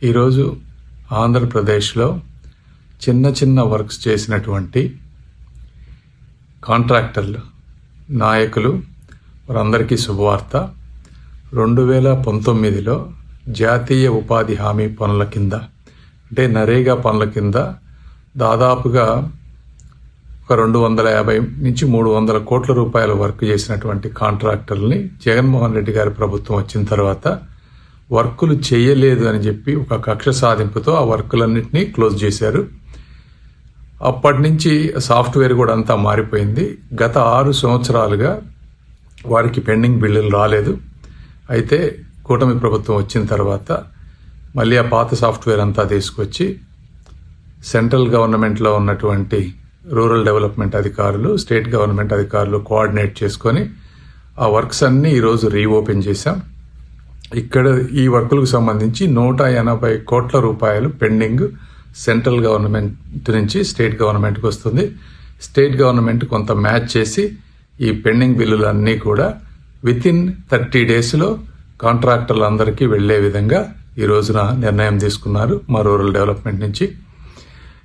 ఈరోజు ఆంధ్రప్రదేశ్లో చిన్న చిన్న వర్క్స్ చేసినటువంటి కాంట్రాక్టర్లు నాయకులు వారందరికీ శుభవార్త. 2019లో జాతీయ ఉపాధి హామీ పనుల కింద అంటే నరేగా పనుల కింద దాదాపుగా ఒక 250 నుంచి 300 కోట్ల రూపాయల వర్క్ చేసినటువంటి కాంట్రాక్టర్ని జగన్మోహన్ రెడ్డి గారి ప్రభుత్వం వచ్చిన తర్వాత వర్కులు చేయలేదు అని చెప్పి ఒక కక్ష సాధింపుతో ఆ వర్కులన్నింటినీ క్లోజ్ చేశారు. అప్పటి నుంచి సాఫ్ట్వేర్ కూడా అంతా మారిపోయింది. గత 6 సంవత్సరాలుగా వారికి పెండింగ్ బిల్లులు రాలేదు. అయితే కూటమి ప్రభుత్వం వచ్చిన తర్వాత మళ్ళీ ఆ పాత సాఫ్ట్వేర్ అంతా తీసుకొచ్చి సెంట్రల్ గవర్నమెంట్లో ఉన్నటువంటి రూరల్ డెవలప్మెంట్ అధికారులు, స్టేట్ గవర్నమెంట్ అధికారులు కోఆర్డినేట్ చేసుకొని ఆ వర్క్స్ అన్నీ ఈరోజు రీఓపెన్ చేశాం. ఇక్కడ ఈ వర్కులకు సంబంధించి 180 కోట్ల రూపాయలు పెండింగ్ సెంట్రల్ గవర్నమెంట్ నుంచి స్టేట్ గవర్నమెంట్కి వస్తుంది. స్టేట్ గవర్నమెంట్ కొంత మ్యాచ్ చేసి ఈ పెండింగ్ బిల్లులన్నీ కూడా వితిన్ 30 డేస్లో కాంట్రాక్టర్లందరికీ వెళ్లే విధంగా ఈ రోజున నిర్ణయం తీసుకున్నారు మా రూరల్ డెవలప్మెంట్ నుంచి.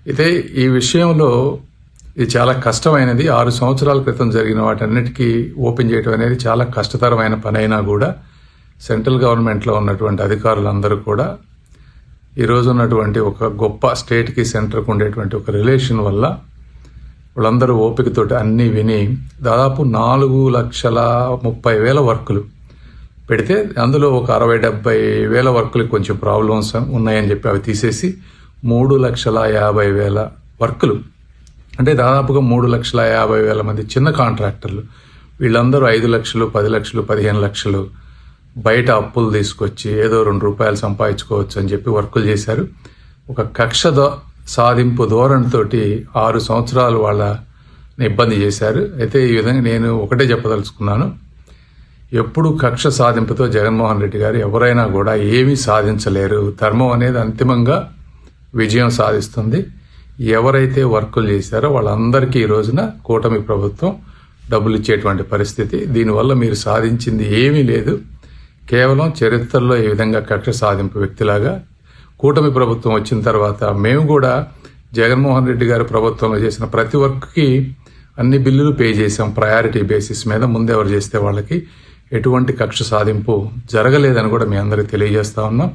అయితే ఈ విషయంలో ఇది చాలా కష్టమైనది. 6 సంవత్సరాల క్రితం జరిగిన వాటన్నిటికీ ఓపెన్ చేయడం అనేది చాలా కష్టతరమైన పని అయినా కూడా సెంట్రల్ గవర్నమెంట్లో ఉన్నటువంటి అధికారులందరూ కూడా ఈరోజు ఉన్నటువంటి ఒక గొప్ప స్టేట్కి సెంటర్కి ఉండేటువంటి ఒక రిలేషన్ వల్ల వాళ్ళందరూ ఓపికతోటి అన్నీ విని దాదాపు 4,30,000 వర్కులు పెడితే అందులో ఒక 60,000-70,000 వర్కులకు కొంచెం ప్రాబ్లమ్స్ ఉన్నాయని చెప్పి అవి తీసేసి 3,50,000 వర్కులు అంటే దాదాపుగా 3,50,000 మంది చిన్న కాంట్రాక్టర్లు వీళ్ళందరూ 5 లక్షలు, 10 లక్షలు, 15 లక్షలు బయట అప్పులు తీసుకొచ్చి ఏదో 2 రూపాయలు సంపాదించుకోవచ్చు అని చెప్పి వర్కులు చేశారు. ఒక కక్ష సాధింపు ధోరణితోటి 6 సంవత్సరాలు వాళ్ళని ఇబ్బంది చేశారు. అయితే ఈ విధంగా నేను ఒకటే చెప్పదలుచుకున్నాను, ఎప్పుడు కక్ష సాధింపుతో జగన్మోహన్ రెడ్డి గారు ఎవరైనా కూడా ఏమీ సాధించలేరు. ధర్మం అనేది అంతిమంగా విజయం సాధిస్తుంది. ఎవరైతే వర్కులు చేశారో వాళ్ళందరికీ ఈ రోజున కూటమి ప్రభుత్వం డబ్బులు ఇచ్చేటువంటి పరిస్థితి. దీనివల్ల మీరు సాధించింది ఏమీ లేదు. కేవలం చరిత్రలో ఈ విధంగా కక్ష సాధింపు వ్యక్తిలాగా కూటమి ప్రభుత్వం వచ్చిన తర్వాత మేము కూడా జగన్మోహన్ రెడ్డి గారి ప్రభుత్వంలో చేసిన ప్రతి వర్క్కి అన్ని బిల్లులు పే చేసాం ప్రయారిటీ బేసిస్ మీద. ముందెవరు చేస్తే వాళ్ళకి ఎటువంటి కక్ష సాధింపు జరగలేదని కూడా మీ అందరికీ తెలియజేస్తా ఉన్నాం.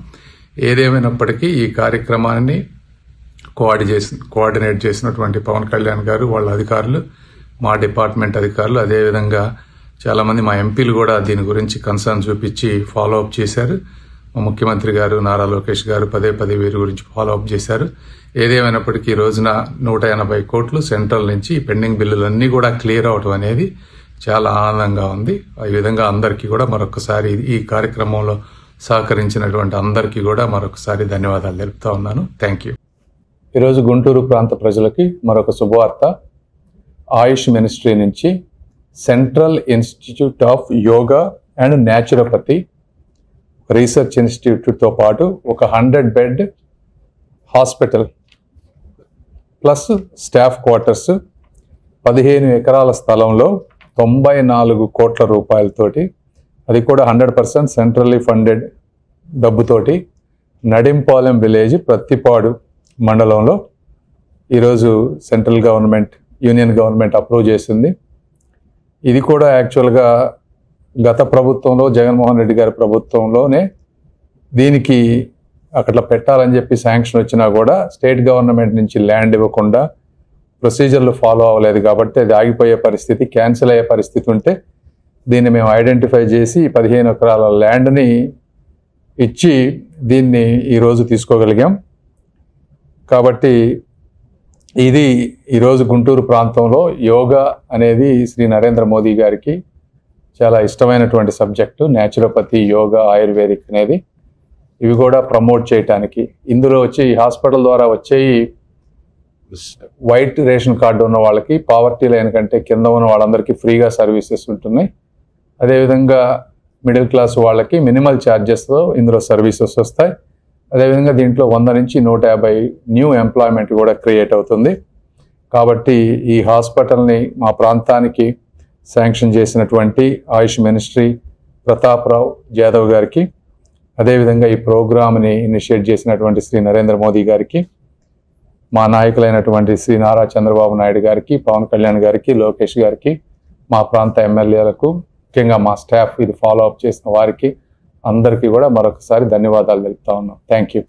ఏదేమైనప్పటికీ ఈ కార్యక్రమాన్ని కోఆర్డినేట్ చేసినటువంటి పవన్ కళ్యాణ్ గారు, వాళ్ళ అధికారులు, మా డిపార్ట్మెంట్ అధికారులు, అదేవిధంగా చాలామంది మా ఎంపీలు కూడా దీని గురించి కన్సర్న్ చూపించి ఫాలో అప్ చేశారు. మా ముఖ్యమంత్రి గారు నారా లోకేష్ గారు పదే వీరి గురించి ఫాలో అప్ చేశారు. ఏదేమైనప్పటికీ ఈ రోజున 180 కోట్లు సెంట్రల్ నుంచి పెండింగ్ బిల్లులన్నీ కూడా క్లియర్ అవటం అనేది చాలా ఆనందంగా ఉంది. ఈ విధంగా అందరికీ కూడా మరొకసారి ఈ కార్యక్రమంలో సహకరించినటువంటి అందరికీ కూడా మరొకసారి ధన్యవాదాలు తెలుపుతా ఉన్నాను. Thank you. ఈరోజు గుంటూరు ప్రాంత ప్రజలకి మరొక శుభవార్త. ఆయుష్ మినిస్ట్రీ నుంచి central institute of yoga and naturopathy research ఇన్స్టిట్యూట్తో పాటు ఒక 100 bed hospital plus staff quarters 15 ఎకరాల స్థలంలో 94 కోట్ల రూపాయలతోటి, అది కూడా 100% సెంట్రల్లీ ఫండెడ్ డబ్బుతోటి నడింపాలెం విలేజ్ ప్రత్తిపాడు మండలంలో ఈరోజు central government, union government approve చేసింది. ఇది కూడా యాక్చువల్గా గత ప్రభుత్వంలో జగన్మోహన్ రెడ్డి గారి ప్రభుత్వంలోనే దీనికి అక్కడ పెట్టాలని చెప్పి శాంక్షన్ వచ్చినా కూడా స్టేట్ గవర్నమెంట్ నుంచి ల్యాండ్ ఇవ్వకుండా ప్రొసీజర్లు ఫాలో అవ్వలేదు కాబట్టి అది ఆగిపోయే పరిస్థితి, క్యాన్సిల్ అయ్యే పరిస్థితి ఉంటే దీన్ని మేము ఐడెంటిఫై చేసి 15 ఎకరాల ల్యాండ్ని ఇచ్చి దీన్ని ఈరోజు తీసుకోగలిగాం. కాబట్టి ఇది ఈరోజు గుంటూరు ప్రాంతంలో యోగా అనేది శ్రీ నరేంద్ర మోదీ గారికి చాలా ఇష్టమైనటువంటి సబ్జెక్టు. న్యాచురోపతి, యోగా, ఆయుర్వేదిక్ అనేది ఇవి కూడా ప్రమోట్ చేయటానికి ఇందులో వచ్చి హాస్పిటల్ ద్వారా వచ్చేవి వైట్ రేషన్ కార్డు ఉన్న వాళ్ళకి, పావర్టీ లైన్ కంటే కింద ఉన్న వాళ్ళందరికీ ఫ్రీగా సర్వీసెస్ ఉంటున్నాయి. అదేవిధంగా మిడిల్ క్లాస్ వాళ్ళకి మినిమల్ ఛార్జెస్తో ఇందులో సర్వీసెస్ వస్తాయి. అదేవిధంగా దీంట్లో 100 నుంచి 150 న్యూ ఎంప్లాయ్మెంట్ కూడా క్రియేట్ అవుతుంది. కాబట్టి ఈ హాస్పిటల్ని మా ప్రాంతానికి శాంక్షన్ చేసినటువంటి ఆయుష్ మినిస్ట్రీ ప్రతాప్రావు జాదవ్ గారికి అదేవిధంగా ఈ ప్రోగ్రామ్ని ఇనిషియేట్ చేసినటువంటి శ్రీ నరేంద్ర మోదీ గారికి, మా నాయకులైనటువంటి శ్రీ నారా చంద్రబాబు నాయుడు గారికి, పవన్ కళ్యాణ్ గారికి, లోకేష్ గారికి, మా ప్రాంత ఎమ్మెల్యేలకు, ముఖ్యంగా మా స్టాఫ్ ఇది ఫాలో అప్ చేసిన వారికి అందరికీ కూడా మరొకసారి ధన్యవాదాలు తెలుపుతా ఉన్నాం. Thank you.